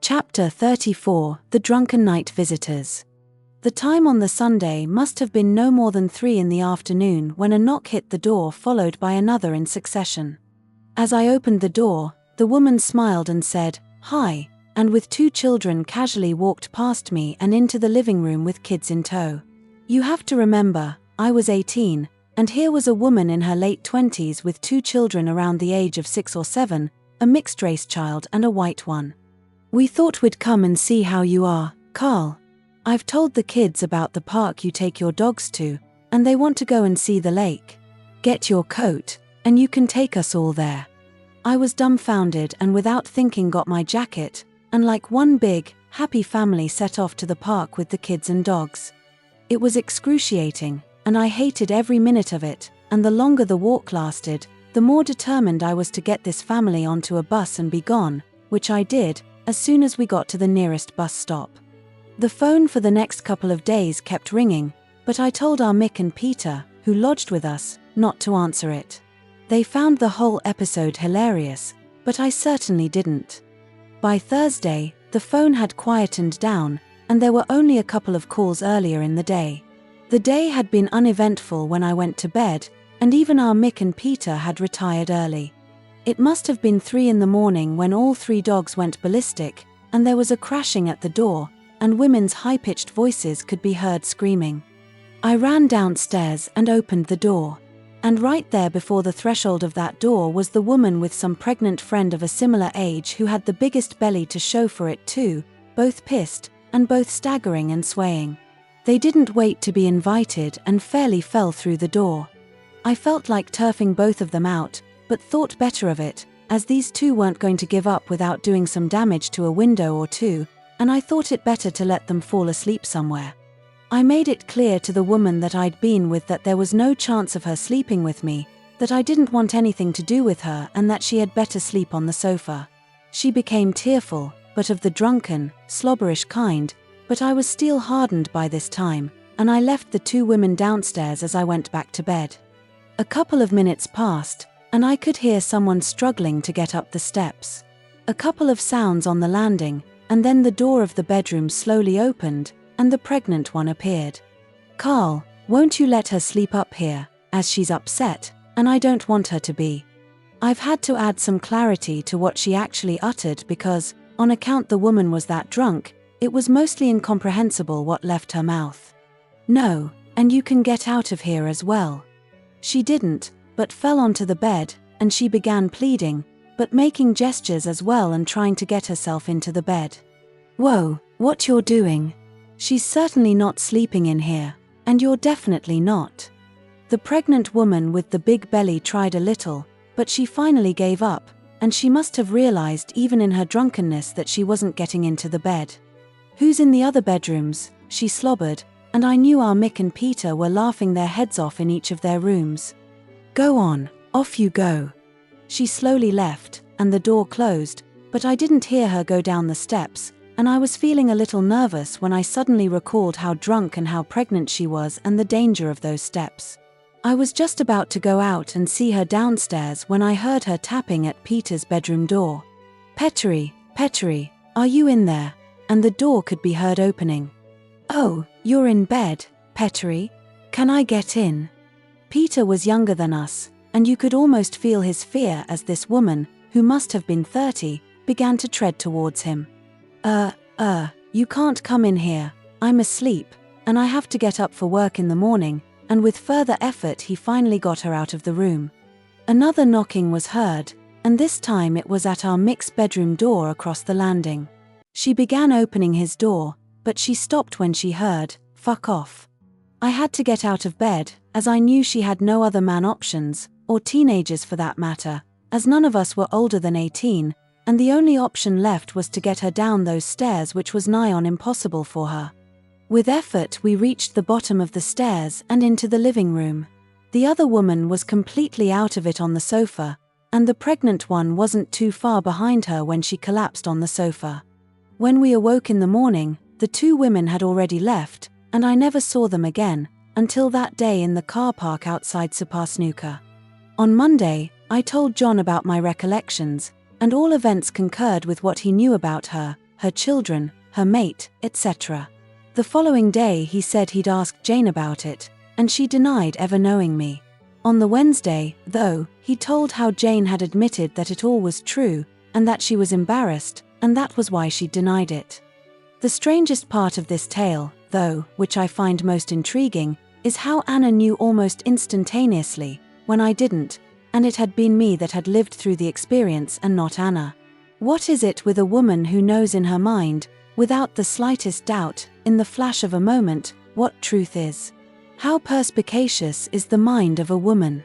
Chapter 34: The Drunken Night Visitors. The time on the Sunday must have been no more than 3 in the afternoon when a knock hit the door, followed by another in succession. As I opened the door, the woman smiled and said, "Hi," and with 2 children casually walked past me and into the living room with kids in tow. You have to remember, I was 18, and here was a woman in her late 20s with 2 children around the age of 6 or 7, a mixed-race child and a white one. "We thought we'd come and see how you are, Karl. I've told the kids about the park you take your dogs to, and they want to go and see the lake. Get your coat, and you can take us all there." I was dumbfounded and without thinking got my jacket, and like one big, happy family set off to the park with the kids and dogs. It was excruciating, and I hated every minute of it, and the longer the walk lasted, the more determined I was to get this family onto a bus and be gone, which I did, as soon as we got to the nearest bus stop. The phone for the next couple of days kept ringing, but I told our Mick and Peter, who lodged with us, not to answer it. They found the whole episode hilarious, but I certainly didn't. By Thursday, the phone had quietened down, and there were only a couple of calls earlier in the day. The day had been uneventful when I went to bed, and even our Mick and Peter had retired early. It must have been 3 in the morning when all 3 dogs went ballistic, and there was a crashing at the door, and women's high-pitched voices could be heard screaming. I ran downstairs and opened the door. And right there before the threshold of that door was the woman with some pregnant friend of a similar age who had the biggest belly to show for it too, both pissed, and both staggering and swaying. They didn't wait to be invited and fairly fell through the door. I felt like turfing both of them out, but thought better of it, as these 2 weren't going to give up without doing some damage to a window or 2, and I thought it better to let them fall asleep somewhere. I made it clear to the woman that I'd been with that there was no chance of her sleeping with me, that I didn't want anything to do with her and that she had better sleep on the sofa. She became tearful, but of the drunken, slobberish kind, but I was steel-hardened by this time, and I left the 2 women downstairs as I went back to bed. A couple of minutes passed, and I could hear someone struggling to get up the steps. A couple of sounds on the landing, and then the door of the bedroom slowly opened, and the pregnant one appeared. "Karl, won't you let her sleep up here, as she's upset, and I don't want her to be." I've had to add some clarity to what she actually uttered because, on account the woman was that drunk, it was mostly incomprehensible what left her mouth. "No, and you can get out of here as well." She didn't, but fell onto the bed, and she began pleading, but making gestures as well and trying to get herself into the bed. "Whoa, what you're doing? She's certainly not sleeping in here, and you're definitely not." The pregnant woman with the big belly tried a little, but she finally gave up, and she must have realized even in her drunkenness that she wasn't getting into the bed. "Who's in the other bedrooms?" she slobbered, and I knew our Mick and Peter were laughing their heads off in each of their rooms. "Go on, off you go." She slowly left, and the door closed, but I didn't hear her go down the steps, and I was feeling a little nervous when I suddenly recalled how drunk and how pregnant she was and the danger of those steps. I was just about to go out and see her downstairs when I heard her tapping at Peter's bedroom door. Petri, are you in there?" And the door could be heard opening. "Oh, you're in bed, Petri? Can I get in?" Peter was younger than us, and you could almost feel his fear as this woman, who must have been 30, began to tread towards him. You can't come in here, I'm asleep, and I have to get up for work in the morning," and with further effort he finally got her out of the room. Another knocking was heard, and this time it was at our Mick's bedroom door across the landing. She began opening his door, but she stopped when she heard, "Fuck off." I had to get out of bed, as I knew she had no other man options, or teenagers for that matter, as none of us were older than 18, and the only option left was to get her down those stairs, which was nigh on impossible for her. With effort we reached the bottom of the stairs and into the living room. The other woman was completely out of it on the sofa, and the pregnant one wasn't too far behind her when she collapsed on the sofa. When we awoke in the morning, the 2 women had already left, and I never saw them again, until that day in the car park outside Super Snooker. On Monday, I told John about my recollections, and all events concurred with what he knew about her, her children, her mate, etc. The following day he said he'd asked Jane about it, and she denied ever knowing me. On the Wednesday, though, he told how Jane had admitted that it all was true, and that she was embarrassed, and that was why she denied it. The strangest part of this tale, though, which I find most intriguing, is how Anna knew almost instantaneously, when I didn't, and it had been me that had lived through the experience and not Anna. What is it with a woman who knows in her mind, without the slightest doubt, in the flash of a moment, what truth is? How perspicacious is the mind of a woman?